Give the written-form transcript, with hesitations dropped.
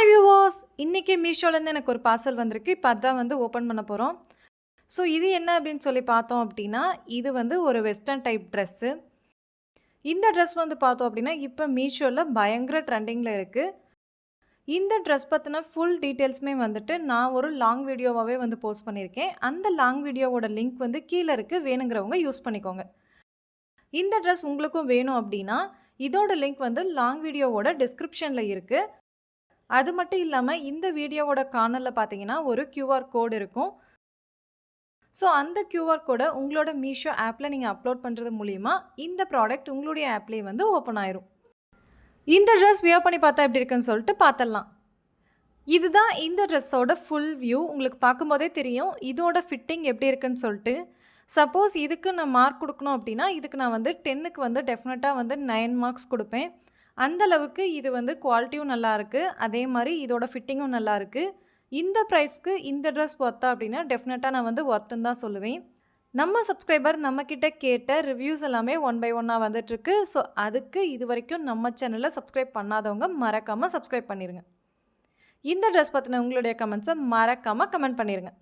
Hi viewers, இன்றைக்கி மீஷோலேருந்து எனக்கு ஒரு பார்சல் வந்திருக்கு. இப்போ அதான் வந்து ஓப்பன் பண்ண போகிறோம். ஸோ இது என்ன அப்படின்னு சொல்லி பார்த்தோம் அப்படின்னா, இது வந்து ஒரு வெஸ்டர்ன் டைப் ட்ரெஸ்ஸு. இந்த ட்ரெஸ் வந்து பார்த்தோம் அப்படின்னா இப்போ மீஷோவில் பயங்கர ட்ரெண்டிங்கில் இருக்குது. இந்த ட்ரெஸ் பற்றின ஃபுல் டீட்டெயில்ஸுமே வந்துட்டு நான் ஒரு லாங் வீடியோவாகவே வந்து போஸ்ட் பண்ணியிருக்கேன். அந்த லாங் வீடியோவோட லிங்க் வந்து கீழே இருக்குது, வேணுங்கிறவங்க யூஸ் பண்ணிக்கோங்க. இந்த ட்ரெஸ் உங்களுக்கும் வேணும் அப்படின்னா இதோட லிங்க் வந்து லாங் வீடியோவோட டிஸ்கிரிப்ஷனில் இருக்குது. அது மட்டும் இல்லாமல் இந்த வீடியோவோட கார்னரில் பார்த்தீங்கன்னா ஒரு QR கோட் இருக்கும். ஸோ அந்த QR கோடை உங்களோட மீஷோ ஆப்பில் நீங்கள் அப்லோட் பண்ணுறது மூலிமா இந்த ப்ராடக்ட் உங்களுடைய ஆப்லேயே வந்து ஓப்பன் ஆயிரும். இந்த ட்ரெஸ் வியர் பண்ணி பார்த்தா எப்படி இருக்குன்னு சொல்லிட்டு பார்த்துடலாம். இதுதான் இந்த ட்ரெஸ்ஸோட ஃபுல் வியூ. உங்களுக்கு பார்க்கும்போதே தெரியும் இதோட ஃபிட்டிங் எப்படி இருக்குன்னு சொல்லிட்டு. சப்போஸ் இதுக்கு நான் மார்க் கொடுக்கணும் அப்படின்னா இதுக்கு நான் வந்து 10க்கு வந்து டெஃபினட்டாக வந்து 9 மார்க்ஸ் கொடுப்பேன். அந்தளவுக்கு இது வந்து குவாலிட்டியும் நல்லாயிருக்கு, அதே மாதிரி இதோட ஃபிட்டிங்கும் நல்லாயிருக்கு. இந்த ப்ரைஸ்க்கு இந்த ட்ரெஸ் ஒர்த்தா அப்படின்னா டெஃபினட்டாக நான் வந்து ஒர்த்துன்னு தான் சொல்லுவேன். நம்ம சப்ஸ்கிரைபர் நம்மக்கிட்ட கேட்ட ரிவ்யூஸ் எல்லாமே 1 பை 1 வந்துட்டுருக்கு. ஸோ அதுக்கு இது வரைக்கும் நம்ம சேனலை சப்ஸ்கிரைப் பண்ணாதவங்க மறக்காமல் சப்ஸ்கிரைப் பண்ணிடுங்க. இந்த ட்ரெஸ் பற்றின உங்களுடைய கமெண்ட்ஸை மறக்காமல் கமெண்ட் பண்ணிடுங்க.